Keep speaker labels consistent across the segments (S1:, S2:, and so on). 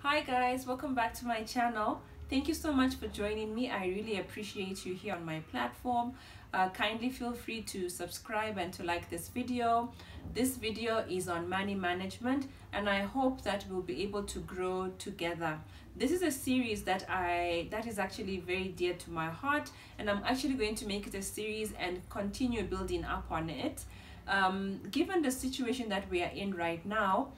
S1: Hi guys, welcome back to my channel. Thank you so much for joining me. I really appreciate you here on my platform. Kindly feel free to subscribe and to like this video. This video is on money management and I hope that we'll be able to grow together. This is a series that is actually very dear to my heart, and I'm actually going to make it a series and continue building up on it. Given the situation that we are in right now,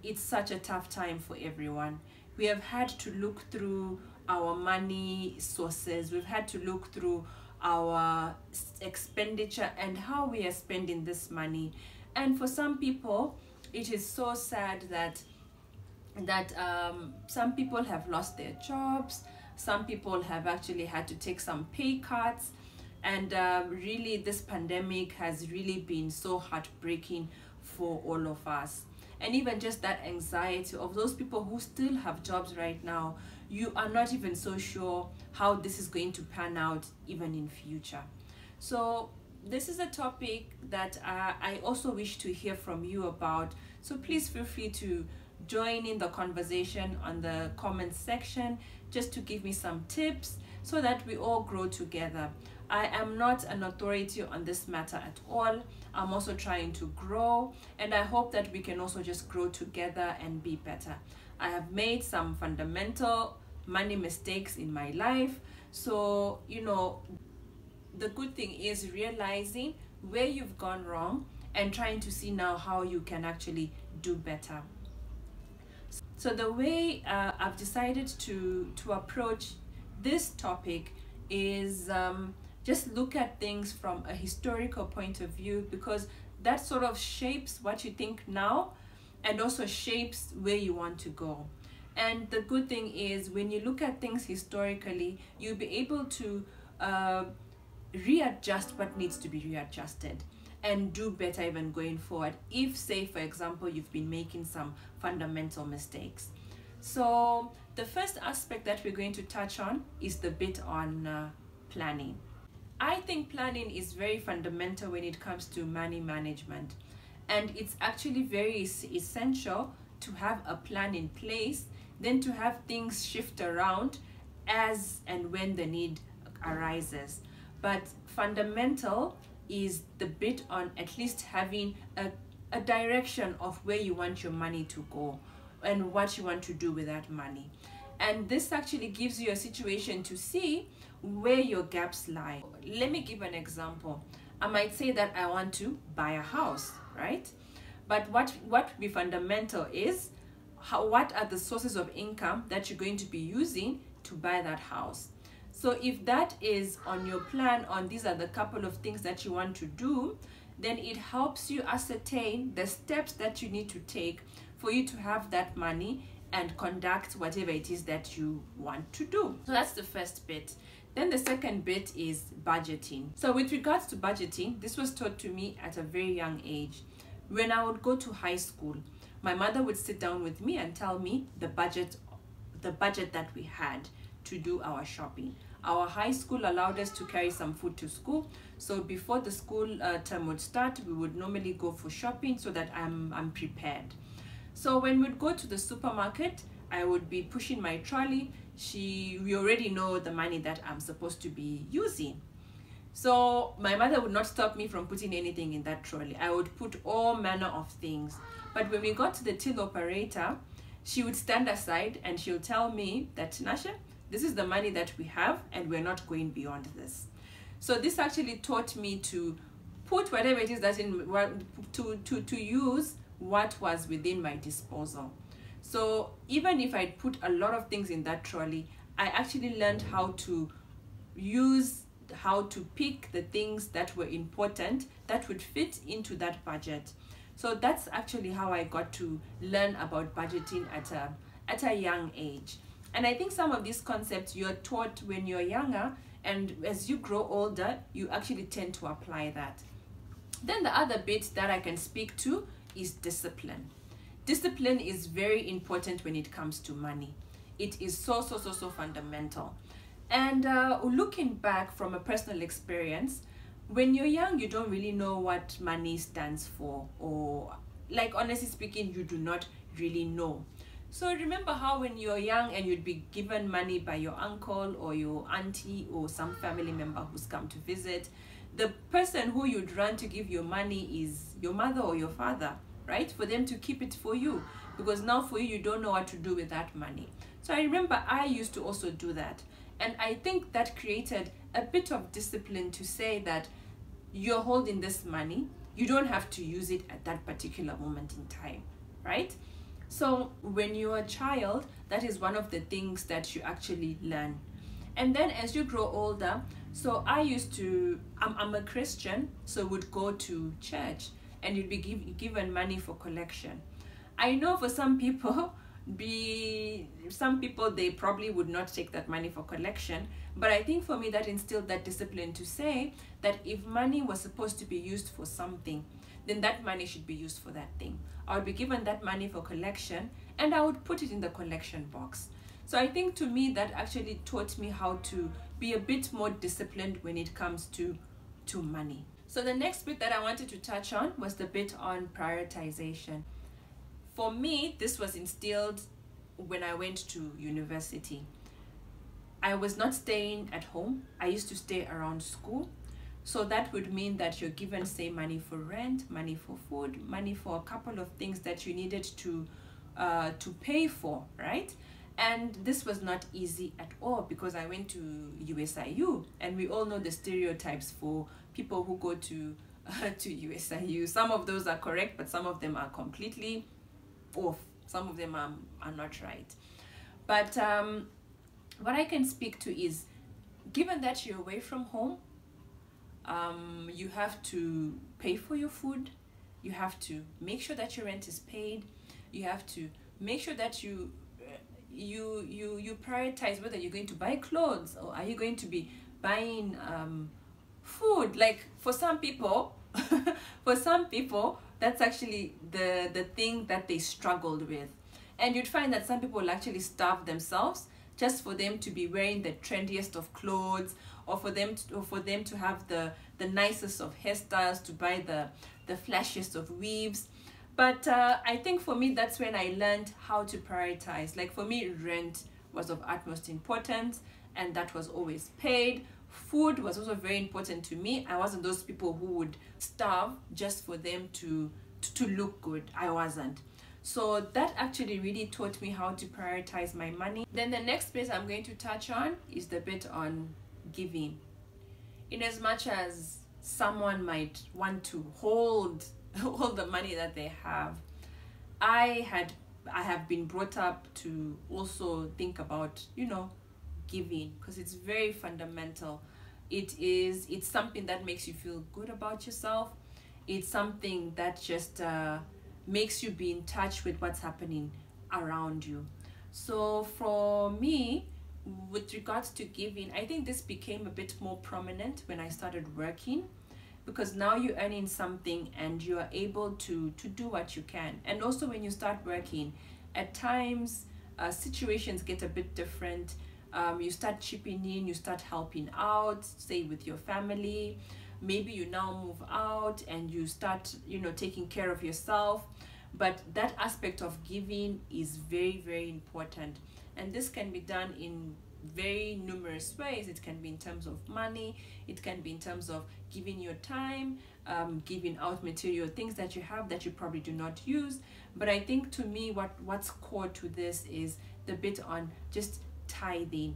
S1: it's such a tough time for everyone. We have had to look through our money sources. We've had to look through our expenditure and how we are spending this money. And for some people, it is so sad that some people have lost their jobs. Some people have actually had to take some pay cuts. And really, this pandemic has really been so heartbreaking for all of us. And even just that anxiety of those people who still have jobs right now, you are not even so sure how this is going to pan out even in future. So this is a topic that I also wish to hear from you about. So please feel free to join in the conversation on the comments section, just to give me some tips so that we all grow together. I am not an authority on this matter at all. I'm also trying to grow, and I hope that we can also just grow together and be better. I have made some fundamental money mistakes in my life. So, the good thing is realizing where you've gone wrong and trying to see now how you can actually do better. So the way I've decided to approach this topic is just look at things from a historical point of view, because that sort of shapes what you think now and also shapes where you want to go. And the good thing is, when you look at things historically, you'll be able to readjust what needs to be readjusted and do better even going forward, if, say, for example, you've been making some fundamental mistakes. So the first aspect that we're going to touch on is the bit on planning. I think planning is very fundamental when it comes to money management, and it's actually very essential to have a plan in place, then to have things shift around as and when the need arises. But fundamental is the bit on at least having a direction of where you want your money to go and what you want to do with that money. And this actually gives you a situation to see where your gaps lie. Let me give an example. I might say that I want to buy a house, right? But what would be fundamental is what are the sources of income that you're going to be using to buy that house. So if that is on your plan, on these are the couple of things that you want to do, then it helps you ascertain the steps that you need to take for you to have that money and conduct whatever it is that you want to do. So that's the first bit. Then the second bit is budgeting. So with regards to budgeting, this was taught to me at a very young age. When I would go to high school, my mother would sit down with me and tell me the budget that we had to do our shopping. Our high school allowed us to carry some food to school. So before the school term would start, we would normally go for shopping so that I'm prepared. So when we'd go to the supermarket, I would be pushing my trolley. We already know the money that I'm supposed to be using. So my mother would not stop me from putting anything in that trolley. I would put all manner of things. But when we got to the till operator, she would stand aside and she'll tell me that, Tinashe, this is the money that we have and we're not going beyond this. So this actually taught me to put whatever it is that's to use what was within my disposal. So even if I put a lot of things in that trolley, I actually learned how to pick the things that were important that would fit into that budget. So that's actually how I got to learn about budgeting at a young age. And I think some of these concepts you're taught when you're younger, and as you grow older, you actually tend to apply that. Then the other bit that I can speak to is discipline. Discipline is very important when it comes to money. It is so fundamental. And looking back from a personal experience, when you're young, you don't really know what money stands for, or like honestly speaking, you do not really know. So remember how when you're young and you'd be given money by your uncle or your auntie or some family member who's come to visit, the person who you'd run to give your money is your mother or your father, right? For them to keep it for you, because now for you don't know what to do with that money. So I remember I used to also do that, and I think that created a bit of discipline to say that you're holding this money, you don't have to use it at that particular moment in time, right? So when you're a child, that is one of the things that you actually learn. And then as you grow older, so I used to, I'm a Christian, so would go to church and you'd be given money for collection. I know for some people, they probably would not take that money for collection, but I think for me that instilled that discipline to say that if money was supposed to be used for something, then that money should be used for that thing. I would be given that money for collection and I would put it in the collection box. So I think to me that actually taught me how to be a bit more disciplined when it comes to money. So the next bit that I wanted to touch on was the bit on prioritization. For me, this was instilled when I went to university. I was not staying at home. I used to stay around school. So that would mean that you're given, say, money for rent, money for food, money for a couple of things that you needed to pay for, right? And this was not easy at all because I went to USIU, and we all know the stereotypes for people who go to USIU. Some of those are correct, but some of them are completely off. Some of them are not right. But what I can speak to is, given that you're away from home, you have to pay for your food, you have to make sure that your rent is paid, you have to make sure that you prioritize whether you're going to buy clothes or are you going to be buying food. Like for some people that's actually the thing that they struggled with, and you'd find that some people will actually starve themselves just for them to be wearing the trendiest of clothes, or for them to have the nicest of hairstyles, to buy the flashiest of weaves. But I think for me, that's when I learned how to prioritize. Like for me, rent was of utmost importance, and that was always paid. Food was also very important to me. I wasn't those people who would starve just for them to look good. I wasn't. So that actually really taught me how to prioritize my money. Then the next bit I'm going to touch on is the bit on giving. In as much as someone might want to hold the money that they have, I have been brought up to also think about, giving, because it's very fundamental. It's something that makes you feel good about yourself. It's something that just makes you be in touch with what's happening around you. So for me, with regards to giving, I think this became a bit more prominent when I started working, because now you're earning something and you are able to do what you can. And also when you start working, at times situations get a bit different. You start chipping in, you start helping out, say with your family. Maybe you now move out and you start taking care of yourself. But that aspect of giving is very, very important, and this can be done in very numerous ways. It can be in terms of money, it can be in terms of giving your time, giving out material things that you have that you probably do not use. But I think to me what's core to this is the bit on just tithing.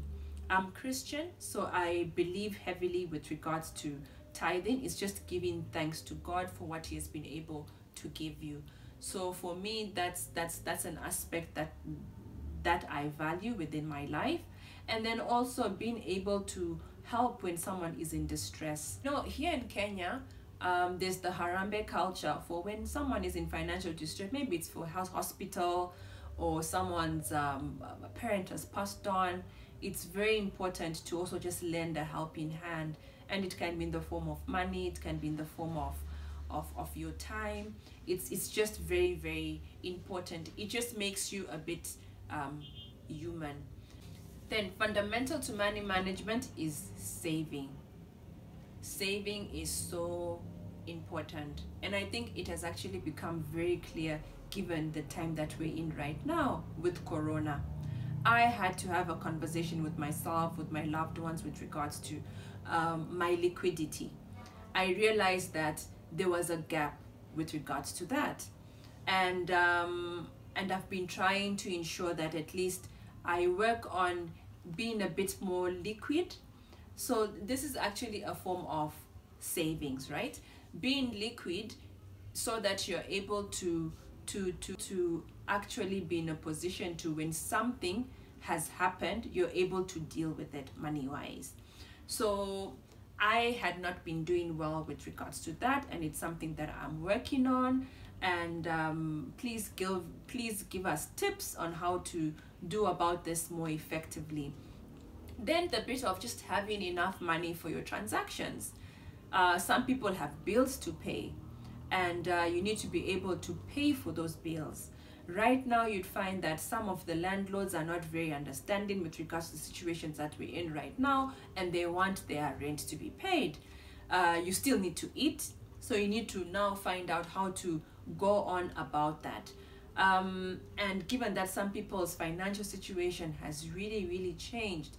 S1: I'm Christian, so I believe heavily with regards to tithing. It's just giving thanks to God for what He has been able to give you. So for me, that's an aspect that I value within my life. And then also being able to help when someone is in distress. Here in Kenya, there's the Harambee culture for when someone is in financial distress. Maybe it's for hospital, or someone's parent has passed on. It's very important to also just lend a helping hand, and it can be in the form of money, it can be in the form of your time. It's just very, very important. It just makes you a bit human. Then fundamental to money management is saving. Saving is so important, and I think it has actually become very clear given the time that we're in right now with Corona. I had to have a conversation with myself, with my loved ones, with regards to my liquidity. I realized that there was a gap with regards to that, and I've been trying to ensure that at least I work on being a bit more liquid. So this is actually a form of savings, right? Being liquid so that you're able to actually be in a position to, when something has happened, you're able to deal with it money wise. So I had not been doing well with regards to that, and it's something that I'm working on. And please give us tips on how to do about this more effectively. Then the bit of just having enough money for your transactions. Some people have bills to pay, and you need to be able to pay for those bills. Right now, you'd find that some of the landlords are not very understanding with regards to the situations that we're in right now, and they want their rent to be paid. You still need to eat, so you need to now find out how to go on about that. And given that some people's financial situation has really changed,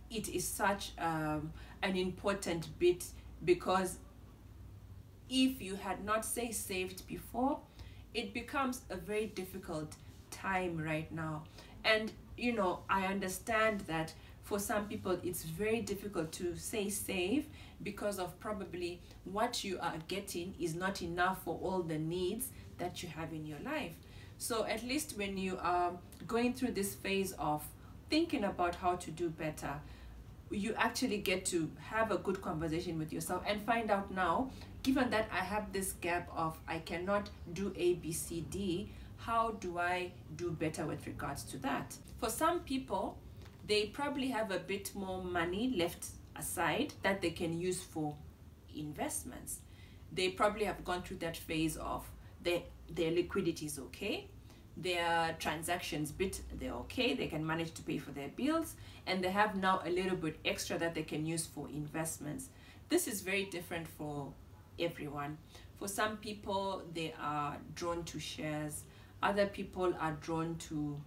S1: it is such an important bit, because if you had not, say, saved before, it becomes a very difficult time right now. And you know, I understand that for some people it's very difficult to, say, save, because of probably what you are getting is not enough for all the needs that you have in your life. So at least when you are going through this phase of thinking about how to do better, you actually get to have a good conversation with yourself and find out, now, given that I have this gap of I cannot do A, B, C, D, how do I do better with regards to that? For some people, they probably have a bit more money left aside that they can use for investments. They probably have gone through that phase of their liquidity is okay, their transactions they're okay, they can manage to pay for their bills, and they have now a little bit extra that they can use for investments. This is very different for everyone. For some people, they are drawn to shares. Other people are drawn to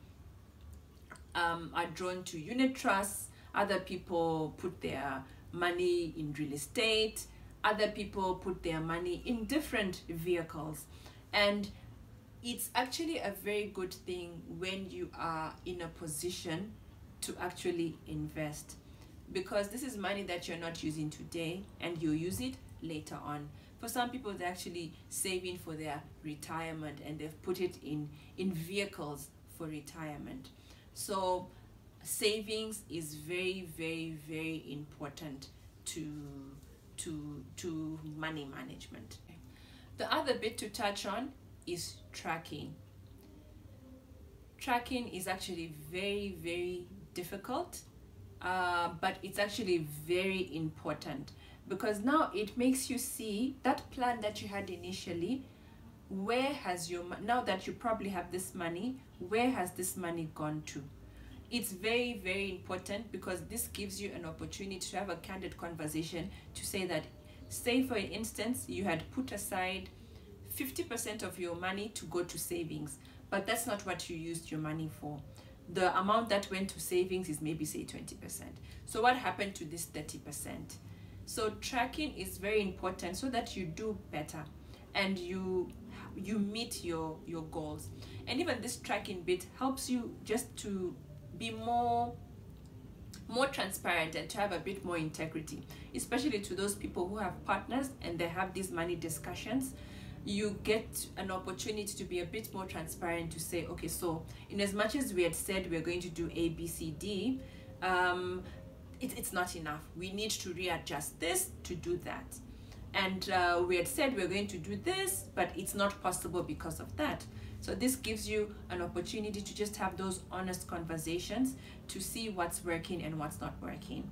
S1: unit trusts. Other people put their money in real estate. Other people put their money in different vehicles. And it's actually a very good thing when you are in a position to actually invest, because this is money that you're not using today and you use it later on. For some people, they're actually saving for their retirement, and they've put it in vehicles for retirement. So savings is very important to money management. The other bit to touch on is tracking. Tracking is actually very difficult, but it's actually very important, because now it makes you see that plan that you had initially. Where has your, now that you probably have this money, where has this money gone to? It's very important, because this gives you an opportunity to have a candid conversation to say that, say for instance, you had put aside 50% of your money to go to savings, but that's not what you used your money for. The amount that went to savings is maybe, say, 20%. So what happened to this 30%? So tracking is very important so that you do better and you meet your goals. And even this tracking bit helps you just to be more transparent and to have a bit more integrity, especially to those people who have partners and they have these money discussions. You get an opportunity to be a bit more transparent, to say, okay, so in as much as we had said we're going to do A, B, C, D, it's not enough. We need to readjust this to do that. And we had said we're going to do this, but it's not possible because of that. So this gives you an opportunity to just have those honest conversations to see what's working and what's not working.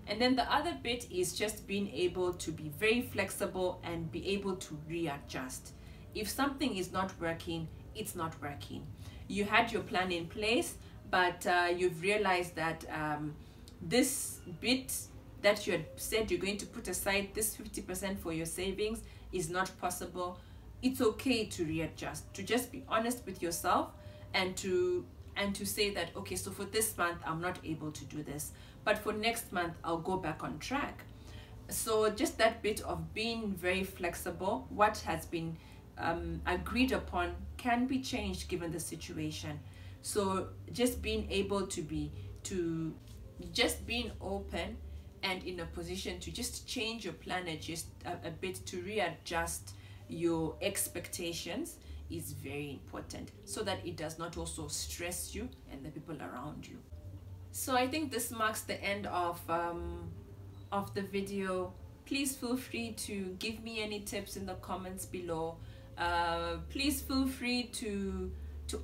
S1: And then the other bit is just being able to be very flexible and be able to readjust. If something is not working, it's not working. You had your plan in place, but you've realized that this bit that you had said you're going to put aside, this 50% for your savings, is not possible. it's okay to readjust, to just be honest with yourself, and to say that, okay, so for this month I'm not able to do this, but for next month I'll go back on track. So just that bit of being very flexible. What has been agreed upon can be changed given the situation. So just being able to just being open and in a position to just change your plan just a bit, to readjust your expectations, is very important, so that it does not also stress you and the people around you. So I think this marks the end of the video. Please feel free to give me any tips in the comments below. Please feel free to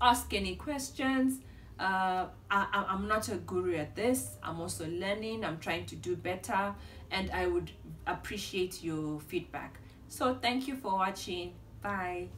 S1: ask any questions. I'm not a guru at this. I'm also learning. I'm trying to do better, and I would appreciate your feedback. So thank you for watching. Bye.